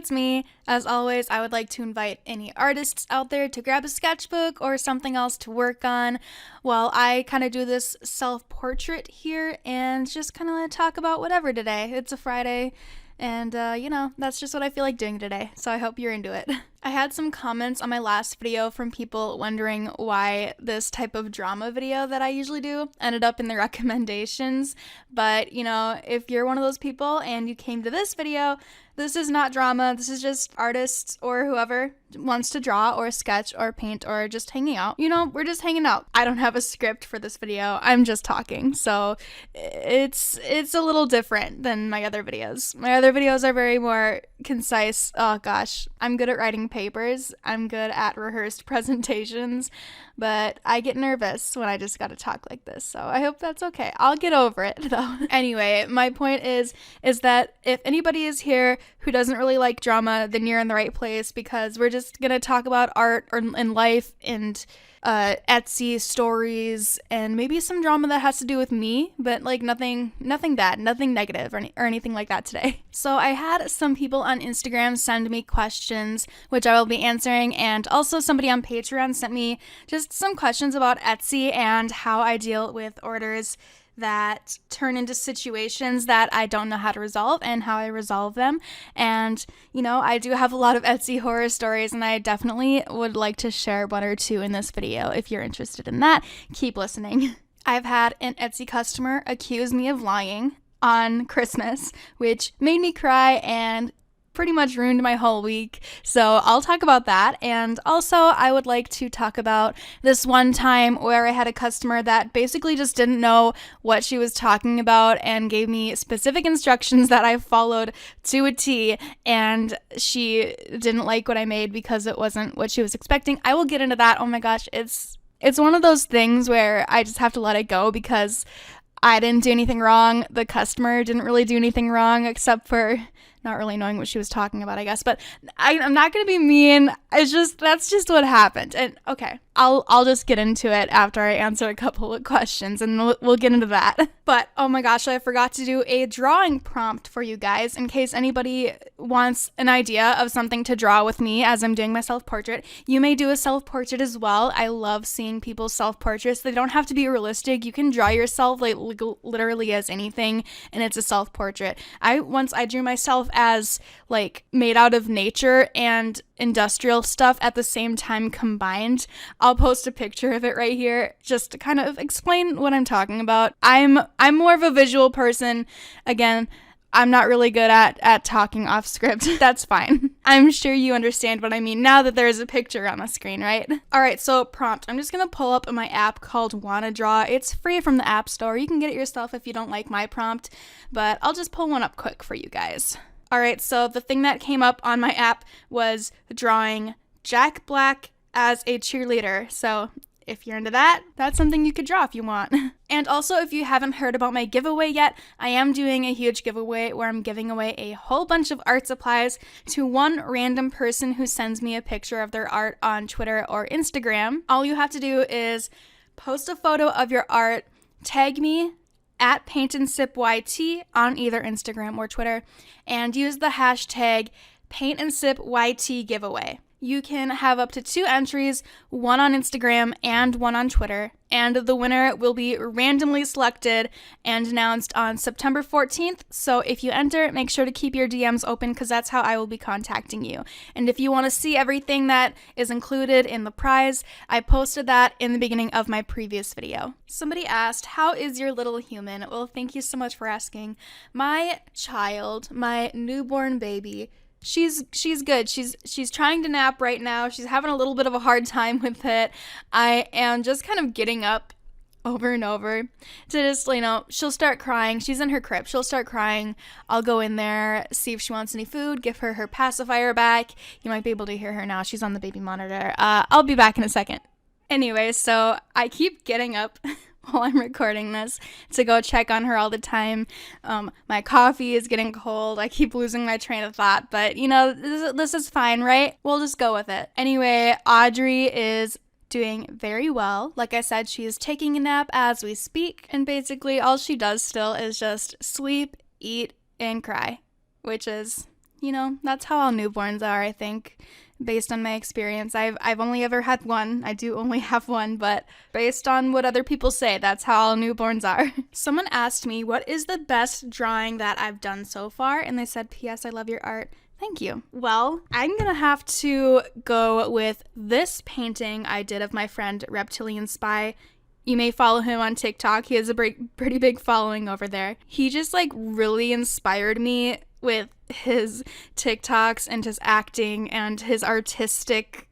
it's me. As always, I would like to invite any artists out there to grab a sketchbook or something else to work on while I kind of do this self-portrait here and just kind of talk about whatever today. It's a Friday. And, that's just what I feel like doing today, so I hope you're into it. I had some comments on my last video from people wondering why this type of drama video that I usually do ended up in the recommendations, but, if you're one of those people and you came to this video, this is not drama, this is just artists or whoever wants to draw or sketch or paint or just hanging out. We're just hanging out. I don't have a script for this video, I'm just talking, so it's a little different than my other videos. My other videos are very more concise. Oh gosh, I'm good at writing papers, I'm good at rehearsed presentations, but I get nervous when I just gotta talk like this, so I hope that's okay. I'll get over it though. Anyway, my point is that if anybody is here who doesn't really like drama, then you're in the right place, because we're just gonna talk about art and life and Etsy stories and maybe some drama that has to do with me, but like nothing bad, nothing negative or anything like that today. So I had some people on Instagram send me questions, which I will be answering, and also somebody on Patreon sent me just some questions about Etsy and how I deal with orders that turn into situations that I don't know how to resolve and how I resolve them. And, I do have a lot of Etsy horror stories, and I definitely would like to share one or two in this video. If you're interested in that, keep listening. I've had an Etsy customer accuse me of lying on Christmas, which made me cry and pretty much ruined my whole week, so I'll talk about that. And also I would like to talk about this one time where I had a customer that basically just didn't know what she was talking about and gave me specific instructions that I followed to a T, and she didn't like what I made because it wasn't what she was expecting. I will get into that. Oh my gosh, it's one of those things where I just have to let it go because I didn't do anything wrong. The customer didn't really do anything wrong except for not really knowing what she was talking about, I guess. But I'm not gonna be mean. That's just what happened. And okay, I'll just get into it after I answer a couple of questions, and we'll get into that. But oh my gosh, I forgot to do a drawing prompt for you guys in case anybody wants an idea of something to draw with me as I'm doing my self-portrait. You may do a self-portrait as well. I love seeing people's self-portraits. They don't have to be realistic. You can draw yourself like literally as anything, and it's a self-portrait. Once I drew myself as like made out of nature and industrial stuff at the same time combined. I'll post a picture of it right here just to kind of explain what I'm talking about. I'm more of a visual person. Again, I'm not really good at talking off script. That's fine. I'm sure you understand what I mean now that there's a picture on the screen, right? Alright, so prompt. I'm just gonna pull up my app called Wanna Draw. It's free from the App Store. You can get it yourself if you don't like my prompt, but I'll just pull one up quick for you guys. Alright, so the thing that came up on my app was drawing Jack Black as a cheerleader. So if you're into that, that's something you could draw if you want. And also, if you haven't heard about my giveaway yet, I am doing a huge giveaway where I'm giving away a whole bunch of art supplies to one random person who sends me a picture of their art on Twitter or Instagram. All you have to do is post a photo of your art, tag me at paintandsipyt on either Instagram or Twitter, and use the hashtag paintandsipyt giveaway. You can have up to 2 entries, one on Instagram and one on Twitter, and the winner will be randomly selected and announced on September 14th. So if you enter, make sure to keep your DMs open because that's how I will be contacting you. And if you want to see everything that is included in the prize, I posted that in the beginning of my previous video. Somebody asked, how is your little human? Well, thank you so much for asking. My child, my newborn baby, She's good. She's trying to nap right now. She's having a little bit of a hard time with it. I am just kind of getting up over and over to just, she'll start crying. She's in her crib. She'll start crying. I'll go in there, see if she wants any food, give her pacifier back. You might be able to hear her now. She's on the baby monitor. I'll be back in a second. Anyway, so I keep getting up while I'm recording this to go check on her all the time. My coffee is getting cold. I keep losing my train of thought, but this is fine, right? We'll just go with it. Anyway, Audrey is doing very well. Like I said, she is taking a nap as we speak, and basically all she does still is just sleep, eat, and cry, which is that's how all newborns are, I think. Based on my experience, I've only ever had one. I do only have one, but based on what other people say, that's how all newborns are. Someone asked me, what is the best drawing that I've done so far? And they said, P.S. I love your art. Thank you. Well, I'm gonna have to go with this painting I did of my friend Reptilian Spy. You may follow him on TikTok. He has a pretty big following over there. He just really inspired me with his TikToks and his acting and his artistic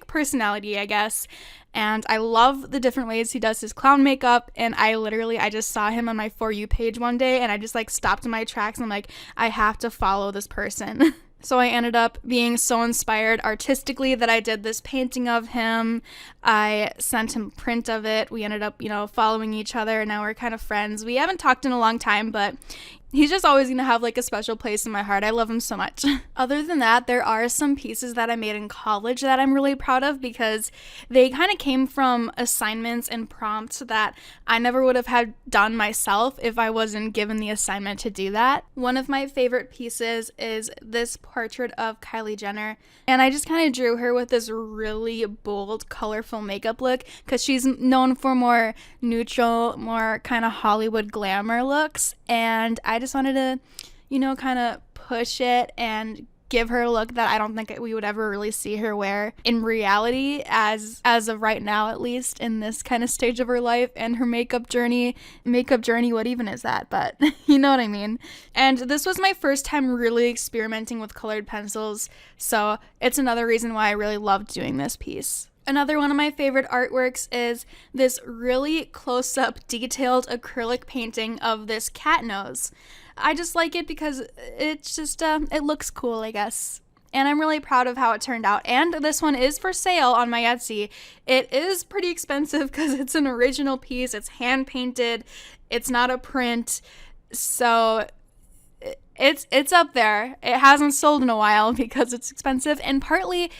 personality, I guess. And I love the different ways he does his clown makeup. And I just saw him on my For You page one day, and I just stopped in my tracks and I'm like, I have to follow this person. So I ended up being so inspired artistically that I did this painting of him. I sent him a print of it. We ended up, following each other, and now we're kind of friends. We haven't talked in a long time, but he's just always going to have a special place in my heart. I love him so much. Other than that, there are some pieces that I made in college that I'm really proud of because they kind of came from assignments and prompts that I never would have had done myself if I wasn't given the assignment to do that. One of my favorite pieces is this portrait of Kylie Jenner, and I just kind of drew her with this really bold, colorful makeup look because she's known for more neutral, more kind of Hollywood glamour looks, and I just wanted to, kind of push it and give her a look that I don't think we would ever really see her wear in reality as of right now, at least in this kind of stage of her life and her makeup journey, what even is that? But you know what I mean. And this was my first time really experimenting with colored pencils, so it's another reason why I really loved doing this piece. Another one of my favorite artworks is this really close-up, detailed acrylic painting of this cat nose. I just like it because it's just, it looks cool, I guess. And I'm really proud of how it turned out. And this one is for sale on my Etsy. It is pretty expensive because it's an original piece. It's hand-painted. It's not a print. So it's up there. It hasn't sold in a while because it's expensive. And partly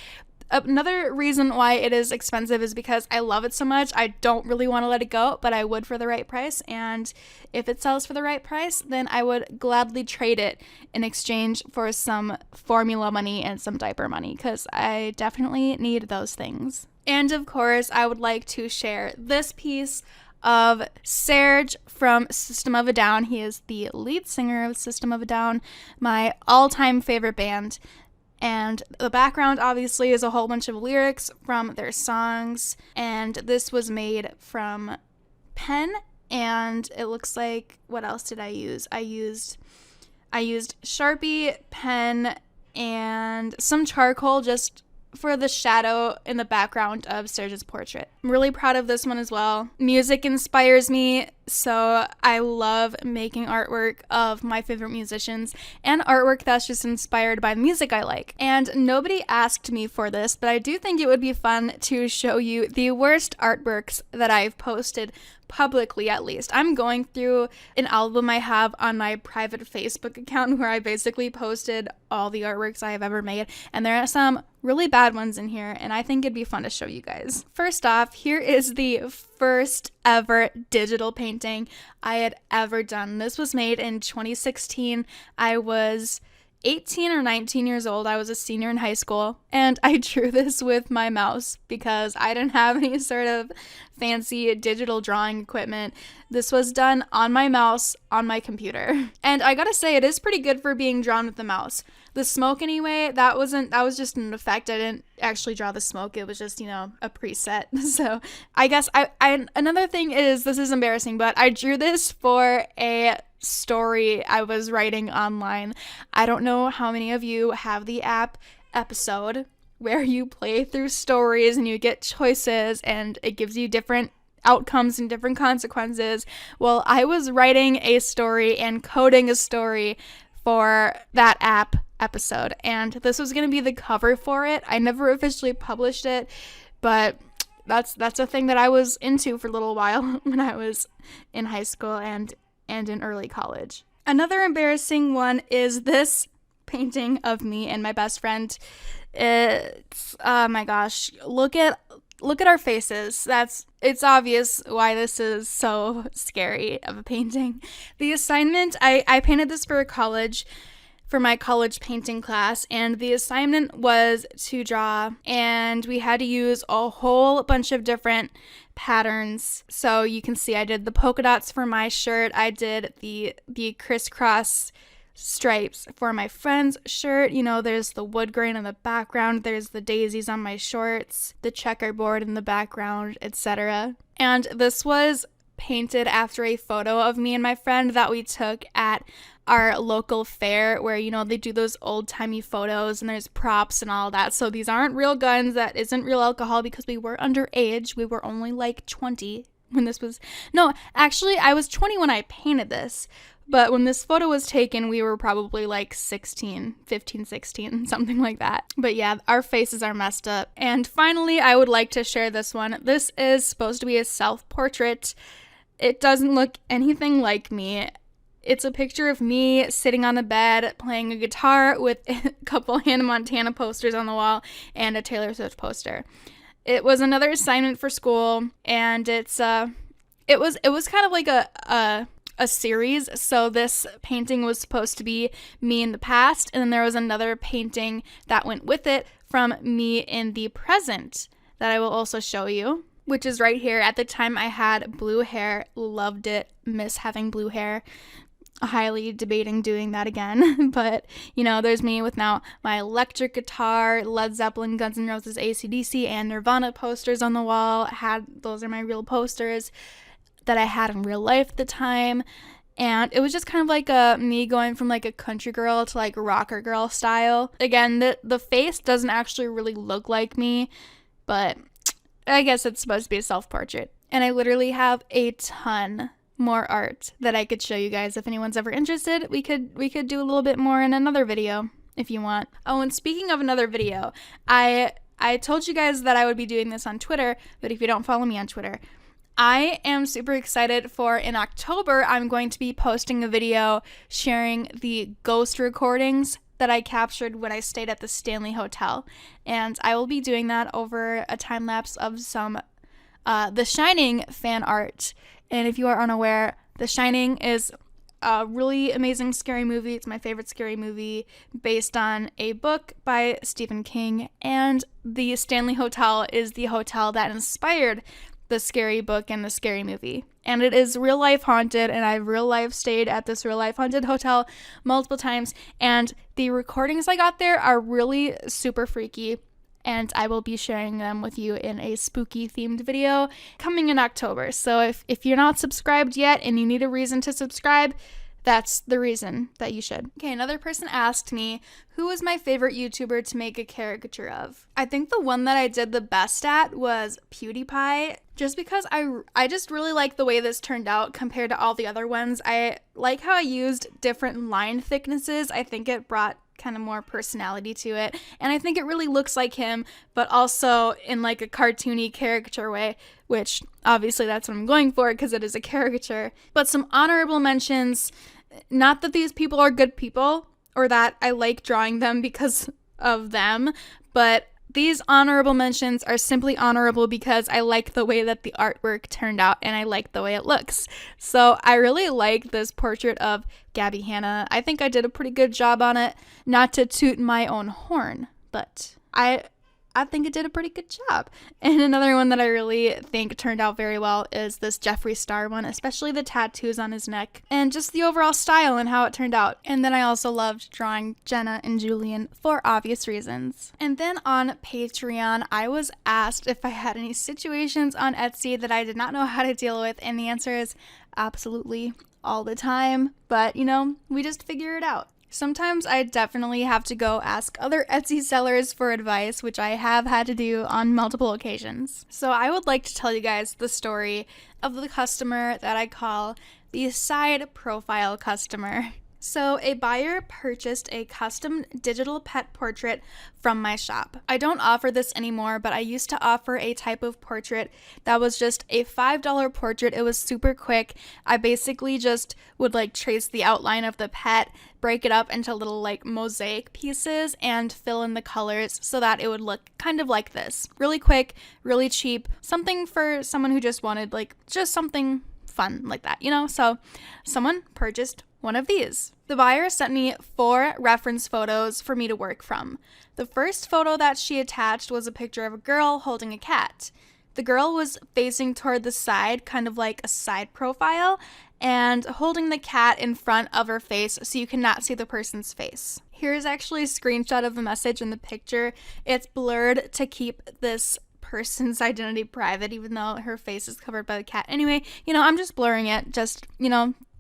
another reason why it is expensive is because I love it so much. I don't really want to let it go, but I would for the right price. And if it sells for the right price, then I would gladly trade it in exchange for some formula money and some diaper money because I definitely need those things. And of course, I would like to share this piece of Serge from System of a Down. He is the lead singer of System of a Down, my all-time favorite band. And the background, obviously, is a whole bunch of lyrics from their songs. And this was made from pen. And it looks like, what else did I use? I used Sharpie, pen, and some charcoal just for the shadow in the background of Serge's portrait. I'm really proud of this one as well. Music inspires me, so I love making artwork of my favorite musicians and artwork that's just inspired by the music I like. And nobody asked me for this, but I do think it would be fun to show you the worst artworks that I've posted publicly, at least. I'm going through an album I have on my private Facebook account where I basically posted all the artworks I have ever made, and there are some really bad ones in here, and I think it'd be fun to show you guys. First off, here is the first ever digital painting I had ever done. This was made in 2016. I was 18 or 19 years old. I was a senior in high school, and I drew this with my mouse because I didn't have any sort of fancy digital drawing equipment. This was done on my mouse on my computer. And I gotta say, it is pretty good for being drawn with the mouse. The smoke anyway, that was just an effect. I didn't actually draw the smoke. It was just, a preset. So I guess I another thing is, this is embarrassing, but I drew this for a story I was writing online. I don't know how many of you have the app Episode, where you play through stories and you get choices and it gives you different outcomes and different consequences. Well, I was writing a story and coding a story for that app Episode, and this was going to be the cover for it. I never officially published it, but that's a thing that I was into for a little while when I was in high school and in early college. Another embarrassing one is this painting of me and my best friend. It's, oh my gosh, look at our faces. It's obvious why this is so scary of a painting. The assignment, I painted this for college. for my college painting class, and the assignment was to draw, and we had to use a whole bunch of different patterns. So you can see I did the polka dots for my shirt, I did the crisscross stripes for my friend's shirt. You know, there's the wood grain in the background, there's the daisies on my shorts, the checkerboard in the background, etc. And this was painted after a photo of me and my friend that we took at our local fair, where, you know, they do those old-timey photos and there's props and all that. So these aren't real guns, that isn't real alcohol, because we were underage. We were only like 20 when this was, no, actually I was 20 when I painted this, but when this photo was taken, we were probably like 16, something like that. But yeah, our faces are messed up. And finally, I would like to share this one. This is supposed to be a self-portrait. It doesn't look anything like me. It's a picture of me sitting on a bed playing a guitar with a couple Hannah Montana posters on the wall and a Taylor Swift poster. It was another assignment for school, and it was kind of like a series. So this painting was supposed to be me in the past, and then there was another painting that went with it from me in the present that I will also show you, which is right here. At the time I had blue hair, loved it, miss having blue hair, highly debating doing that again. But, you know, there's me with now my electric guitar, Led Zeppelin, Guns N' Roses, AC/DC, and Nirvana posters on the wall. Those are my real posters that I had in real life at the time. And it was just kind of like me going from like a country girl to like rocker girl style. Again, the face doesn't actually really look like me, but I guess it's supposed to be a self-portrait. And I literally have a ton more art that I could show you guys. If anyone's ever interested, we could do a little bit more in another video if you want. Oh, and speaking of another video, I told you guys that I would be doing this on Twitter, but if you don't follow me on Twitter, I am super excited for, in October, I'm going to be posting a video sharing the ghost recordings that I captured when I stayed at the Stanley Hotel. And I will be doing that over a time lapse of some The Shining fan art. And if you are unaware, The Shining is a really amazing scary movie. It's my favorite scary movie, based on a book by Stephen King. And the Stanley Hotel is the hotel that inspired the scary book and the scary movie. And it is real life haunted, and I've real life stayed at this real life haunted hotel multiple times. And the recordings I got there are really super freaky, and I will be sharing them with you in a spooky themed video coming in October. So if you're not subscribed yet and you need a reason to subscribe, that's the reason that you should. Okay, another person asked me, who was my favorite YouTuber to make a caricature of? I think the one that I did the best at was PewDiePie, just because I just really like the way this turned out compared to all the other ones. I like how I used different line thicknesses. I think it brought kind of more personality to it, and I think it really looks like him, but also in like a cartoony caricature way, which obviously that's what I'm going for because it is a caricature. But some honorable mentions, not that these people are good people or that I like drawing them because of them, but these honorable mentions are simply honorable because I like the way that the artwork turned out and I like the way it looks. So I really like this portrait of Gabby Hanna. I think I did a pretty good job on it. Not to toot my own horn, but I think it did a pretty good job. And another one that I really think turned out very well is this Jeffree Star one, especially the tattoos on his neck and just the overall style and how it turned out. And then I also loved drawing Jenna and Julian for obvious reasons. And then on Patreon, I was asked if I had any situations on Etsy that I did not know how to deal with, and the answer is absolutely all the time. But, you know, we just figure it out. Sometimes I definitely have to go ask other Etsy sellers for advice, which I have had to do on multiple occasions. So I would like to tell you guys the story of the customer that I call the side profile customer. So a buyer purchased a custom digital pet portrait from my shop. I don't offer this anymore, but I used to offer a type of portrait that was just a $5 portrait. It was super quick. I basically just would like trace the outline of the pet, break it up into little like mosaic pieces, and fill in the colors so that it would look kind of like this. Really quick, really cheap, something for someone who just wanted like just something fun like that, you know? So someone purchased one of these. The buyer sent me 4 reference photos for me to work from. The first photo that she attached was a picture of a girl holding a cat. The girl was facing toward the side, kind of like a side profile, and holding the cat in front of her face so you cannot see the person's face. Here's actually a screenshot of the message in the picture. It's blurred to keep this person's identity private, even though her face is covered by the cat. Anyway, I'm just blurring it, just,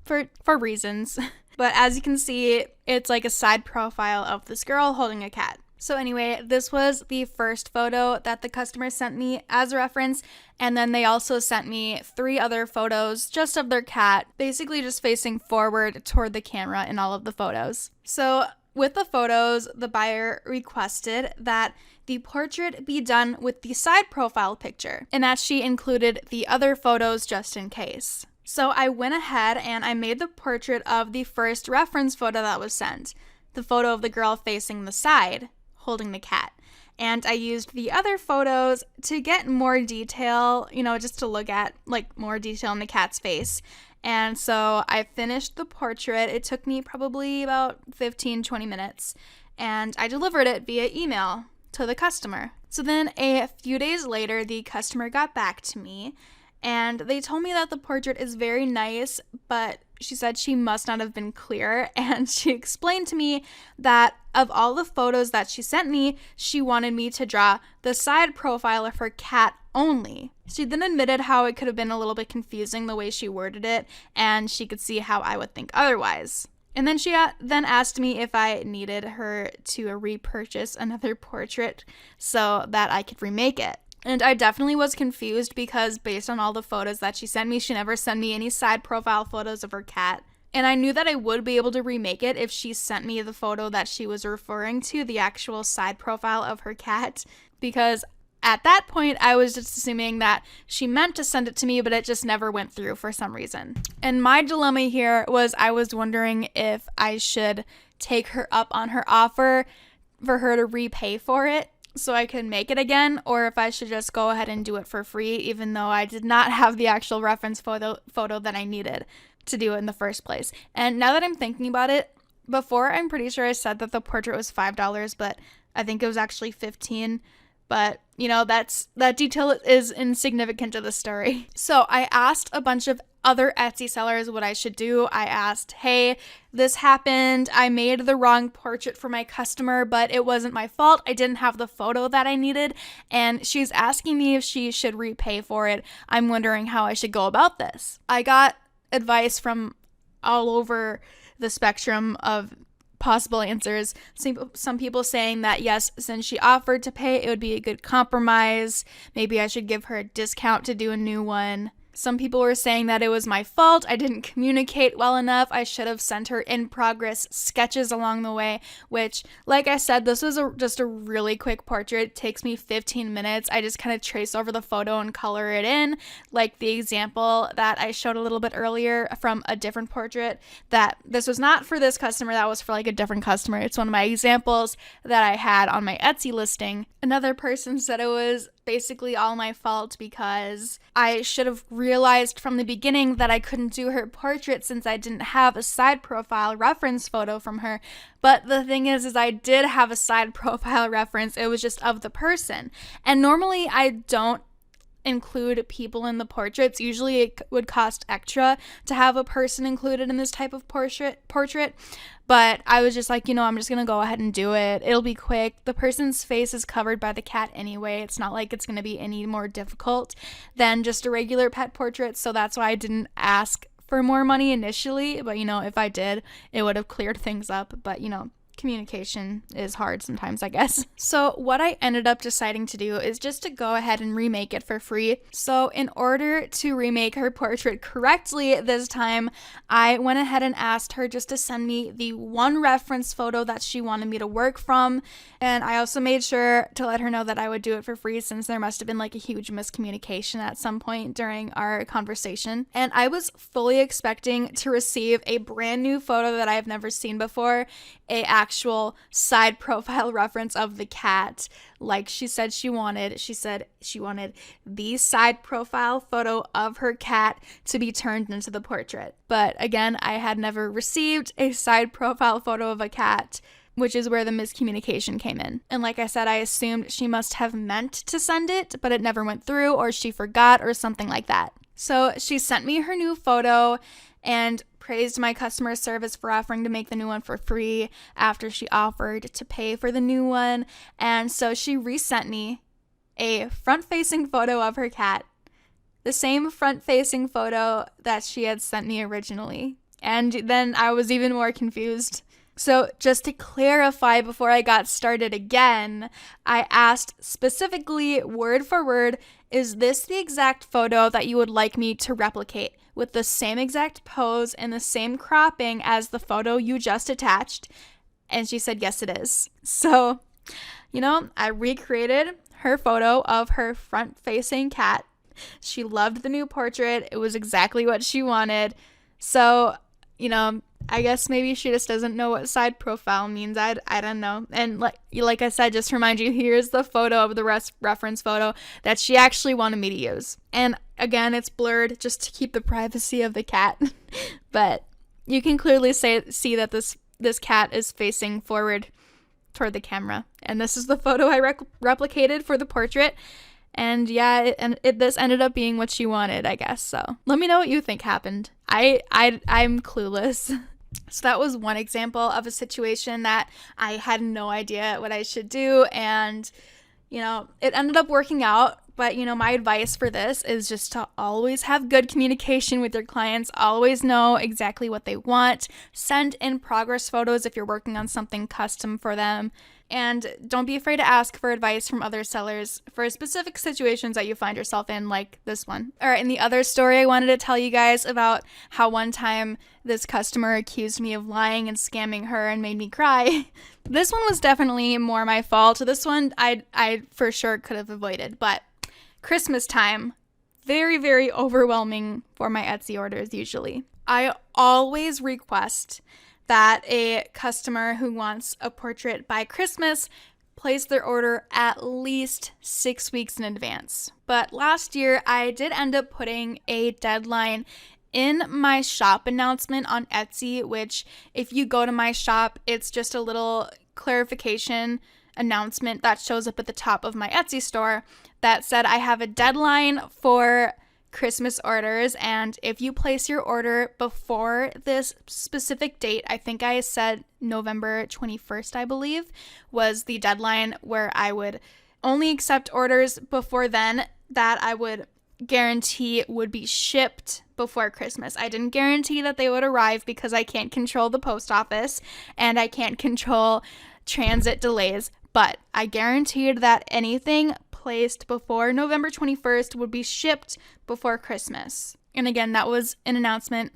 for reasons. But as you can see, it's like a side profile of this girl holding a cat. So anyway, this was the first photo that the customer sent me as a reference, and then they also sent me 3 other photos just of their cat, basically just facing forward toward the camera in all of the photos. So with the photos, the buyer requested that the portrait be done with the side profile picture, and that she included the other photos just in case. So I went ahead and I made the portrait of the first reference photo that was sent, the photo of the girl facing the side, holding the cat. And I used the other photos to get more detail, just to look at more detail in the cat's face. And so I finished the portrait. It took me probably about 15-20 minutes, and I delivered it via email to the customer. So then a few days later, the customer got back to me, and they told me that the portrait is very nice, but she said she must not have been clear, and she explained to me that of all the photos that she sent me, she wanted me to draw the side profile of her cat only. She then admitted how it could have been a little bit confusing the way she worded it, and she could see how I would think otherwise. And then she then asked me if I needed her to repurchase another portrait so that I could remake it. And I definitely was confused because based on all the photos that she sent me, she never sent me any side profile photos of her cat. And I knew that I would be able to remake it if she sent me the photo that she was referring to, the actual side profile of her cat, because at that point, I was just assuming that she meant to send it to me, but it just never went through for some reason. And my dilemma here was I was wondering if I should take her up on her offer for her to repay for it so I could make it again, or if I should just go ahead and do it for free, even though I did not have the actual reference photo that I needed to do it in the first place. And now that I'm thinking about it, before I'm pretty sure I said that the portrait was $5, but I think it was actually $15. But, that detail is insignificant to the story. So I asked a bunch of other Etsy sellers what I should do. I asked, hey, this happened. I made the wrong portrait for my customer, but it wasn't my fault. I didn't have the photo that I needed, and she's asking me if she should repay for it. I'm wondering how I should go about this. I got advice from all over the spectrum of possible answers. Some people saying that yes, since she offered to pay, it would be a good compromise. Maybe I should give her a discount to do a new one. Some people were saying that it was my fault. I didn't communicate well enough. I should have sent her in progress sketches along the way, which, like I said, this was just a really quick portrait. It takes me 15 minutes. I just kind of trace over the photo and color it in, like the example that I showed a little bit earlier from a different portrait. That this was not for this customer, that was for a different customer. It's one of my examples that I had on my Etsy listing. Another person said it was basically all my fault because I should have realized from the beginning that I couldn't do her portrait since I didn't have a side profile reference photo from her. But the thing is I did have a side profile reference. It was just of the person. And normally I don't include people in the portraits. Usually it would cost extra to have a person included in this type of portrait. But I was just I'm just going to go ahead and do it. It'll be quick. The person's face is covered by the cat anyway. It's not like it's going to be any more difficult than just a regular pet portrait. So that's why I didn't ask for more money initially. But, if I did, it would have cleared things up. But, communication is hard sometimes, I guess. So what I ended up deciding to do is just to go ahead and remake it for free. So in order to remake her portrait correctly this time, I went ahead and asked her just to send me the one reference photo that she wanted me to work from. And I also made sure to let her know that I would do it for free since there must have been a huge miscommunication at some point during our conversation. And I was fully expecting to receive a brand new photo that I've never seen before, a actual side profile reference of the cat like she said she wanted. She said she wanted the side profile photo of her cat to be turned into the portrait. But again, I had never received a side profile photo of a cat, which is where the miscommunication came in. And like I said, I assumed she must have meant to send it, but it never went through, or she forgot, or something like that. So she sent me her new photo and praised my customer service for offering to make the new one for free after she offered to pay for the new one. And so she resent me a front-facing photo of her cat, the same front-facing photo that she had sent me originally. And then I was even more confused. So just to clarify before I got started again, I asked specifically, word for word, is this the exact photo that you would like me to replicate with the same exact pose and the same cropping as the photo you just attached? And she said, yes, it is. So, I recreated her photo of her front-facing cat. She loved the new portrait. It was exactly what she wanted. So, I guess maybe she just doesn't know what side profile means. I don't know. And like I said, just to remind you, here's the photo of the reference photo that she actually wanted me to use. And again, it's blurred just to keep the privacy of the cat. But you can clearly see that this cat is facing forward toward the camera. And this is the photo I replicated for the portrait. And yeah, this ended up being what she wanted, I guess. So let me know what you think happened. I'm clueless. So that was one example of a situation that I had no idea what I should do. And, it ended up working out. But, my advice for this is just to always have good communication with your clients. Always know exactly what they want. Send in progress photos if you're working on something custom for them. And don't be afraid to ask for advice from other sellers for specific situations that you find yourself in, like this one. All right, and the other story I wanted to tell you guys about how one time this customer accused me of lying and scamming her and made me cry. This one was definitely more my fault. This one I for sure could have avoided, but Christmas time, very, very overwhelming for my Etsy orders usually. I always request that a customer who wants a portrait by Christmas place their order at least 6 weeks in advance. But last year, I did end up putting a deadline in my shop announcement on Etsy, which if you go to my shop, it's just a little clarification announcement that shows up at the top of my Etsy store that said I have a deadline for Christmas orders, and if you place your order before this specific date, I think I said November 21st, I believe, was the deadline where I would only accept orders before then that I would guarantee would be shipped before Christmas. I didn't guarantee that they would arrive because I can't control the post office and I can't control transit delays, but I guaranteed that anything placed before November 21st would be shipped before Christmas. And again, that was an announcement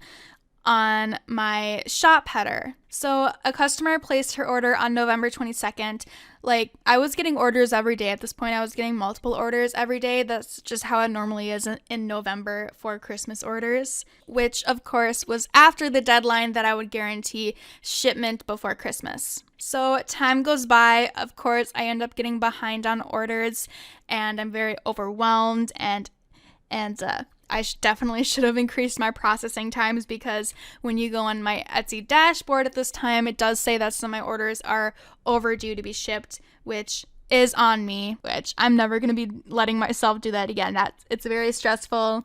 on my shop header. So a customer placed her order on November 22nd. I was getting orders every day at this point. I was getting multiple orders every day. That's just how it normally is in November for Christmas orders, which of course was after the deadline that I would guarantee shipment before Christmas. So time goes by. Of course, I end up getting behind on orders and I'm very overwhelmed and I definitely should have increased my processing times, because when you go on my Etsy dashboard at this time, it does say that some of my orders are overdue to be shipped, which is on me, which I'm never going to be letting myself do that again. It's very stressful.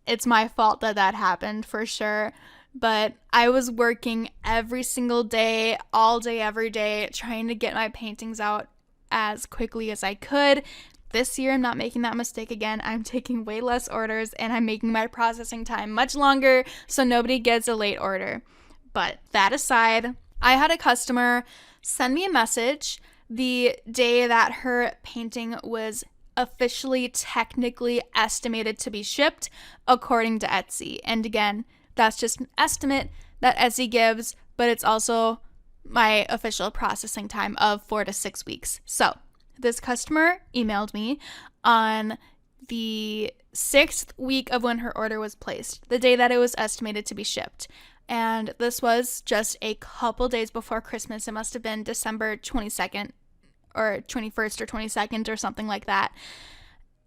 It's my fault that happened for sure. But I was working every single day, all day, every day, trying to get my paintings out as quickly as I could. This year, I'm not making that mistake again. I'm taking way less orders and I'm making my processing time much longer so nobody gets a late order. But that aside, I had a customer send me a message the day that her painting was officially technically estimated to be shipped according to Etsy. And again, that's just an estimate that Etsy gives, but it's also my official processing time of 4 to 6 weeks. So this customer emailed me on the 6th week of when her order was placed, the day that it was estimated to be shipped. And this was just a couple days before Christmas. It must have been December 22nd or 21st or 22nd or something like that.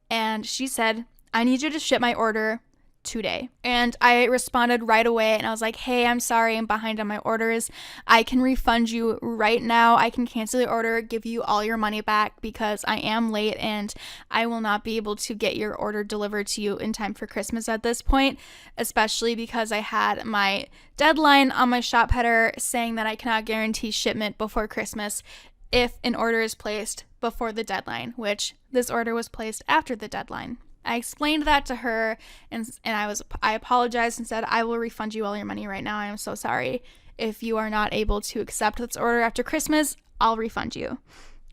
And she said, I need you to ship my order today. And I responded right away and I was like, hey, I'm sorry, I'm behind on my orders. I can refund you right now. I can cancel your order, give you all your money back because I am late and I will not be able to get your order delivered to you in time for Christmas at this point, especially because I had my deadline on my shop header saying that I cannot guarantee shipment before Christmas if an order is placed before the deadline, which this order was placed after the deadline. I explained that to her and I apologized and said, I will refund you all your money right now. I am so sorry. If you are not able to accept this order after Christmas, I'll refund you.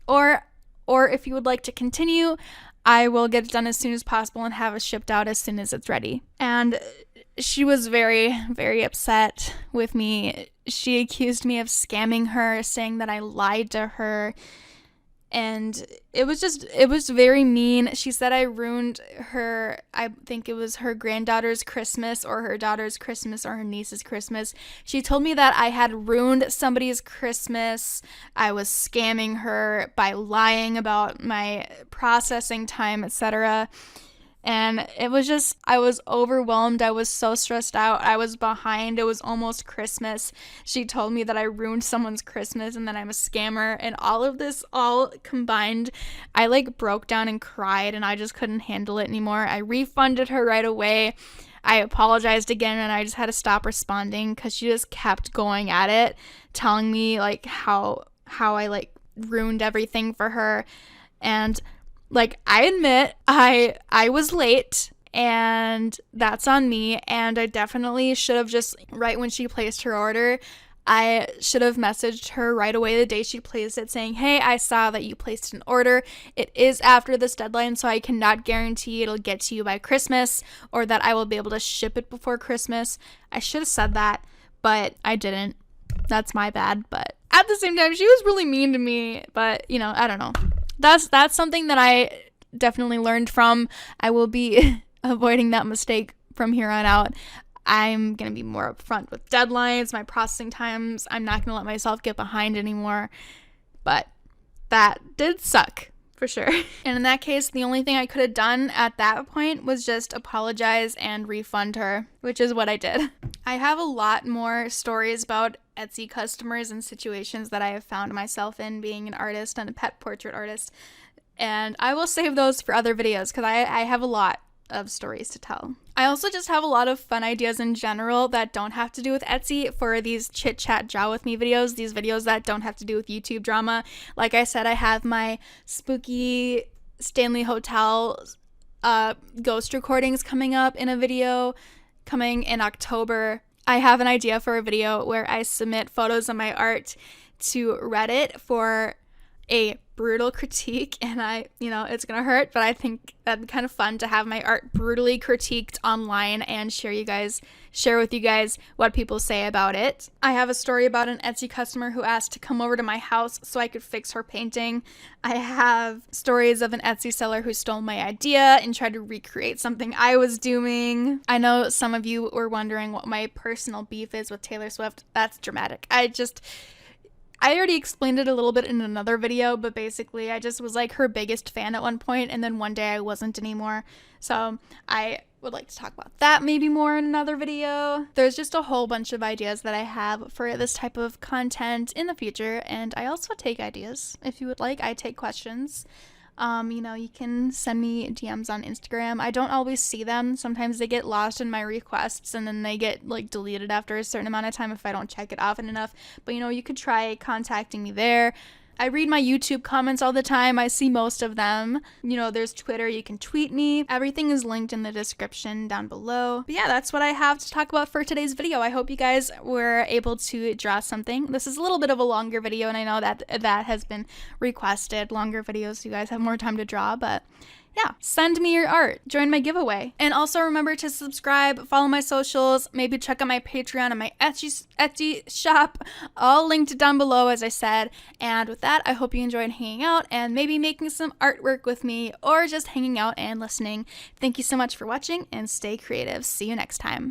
Or if you would like to continue, I will get it done as soon as possible and have it shipped out as soon as it's ready. And she was very, very upset with me. She accused me of scamming her, saying that I lied to her. And it was very mean. She said I ruined her, I think it was her granddaughter's Christmas or her daughter's Christmas or her niece's Christmas. She told me that I had ruined somebody's Christmas. I was scamming her by lying about my processing time, etc. And it was just, I was overwhelmed. I was so stressed out. I was behind. It was almost Christmas. She told me that I ruined someone's Christmas and that I'm a scammer. And all of this all combined, I broke down and cried and I just couldn't handle it anymore. I refunded her right away. I apologized again and I just had to stop responding because she just kept going at it, telling me how I ruined everything for her. And I admit I was late and that's on me, and I definitely should have just, right when she placed her order, I should have messaged her right away the day she placed it saying, hey, I saw that you placed an order. It is after this deadline, so I cannot guarantee it'll get to you by Christmas or that I will be able to ship it before Christmas. I should have said that, but I didn't. That's my bad. But at the same time, she was really mean to me, but I don't know. That's something that I definitely learned from. I will be avoiding that mistake from here on out. I'm going to be more upfront with deadlines, my processing times. I'm not going to let myself get behind anymore. But that did suck, for sure. And in that case, the only thing I could have done at that point was just apologize and refund her, which is what I did. I have a lot more stories about Etsy customers and situations that I have found myself in being an artist and a pet portrait artist. And I will save those for other videos because I have a lot of stories to tell. I also just have a lot of fun ideas in general that don't have to do with Etsy for these chit chat draw with me videos, these videos that don't have to do with YouTube drama. Like I said, I have my spooky Stanley Hotel ghost recordings coming up in a video coming in October. I have an idea for a video where I submit photos of my art to Reddit for a brutal critique, and it's gonna hurt, but I think that'd be kind of fun to have my art brutally critiqued online and share with you guys what people say about it. I have a story about an Etsy customer who asked to come over to my house so I could fix her painting. I have stories of an Etsy seller who stole my idea and tried to recreate something I was doing. I know some of you were wondering what my personal beef is with Taylor Swift. That's dramatic. I already explained it a little bit in another video, but basically I just was her biggest fan at one point, and then one day I wasn't anymore. So I would like to talk about that maybe more in another video. There's just a whole bunch of ideas that I have for this type of content in the future, and I also take ideas. If you would like, I take questions. You can send me DMs on Instagram. I don't always see them. Sometimes they get lost in my requests and then they get deleted after a certain amount of time if I don't check it often enough. But you could try contacting me there. I read my YouTube comments all the time. I see most of them. There's Twitter. You can tweet me. Everything is linked in the description down below. But yeah, that's what I have to talk about for today's video. I hope you guys were able to draw something. This is a little bit of a longer video, and I know that has been requested. Longer videos so you guys have more time to draw, but yeah, send me your art. Join my giveaway. And also remember to subscribe, follow my socials, maybe check out my Patreon and my Etsy shop, all linked down below, as I said. And with that, I hope you enjoyed hanging out and maybe making some artwork with me or just hanging out and listening. Thank you so much for watching and stay creative. See you next time.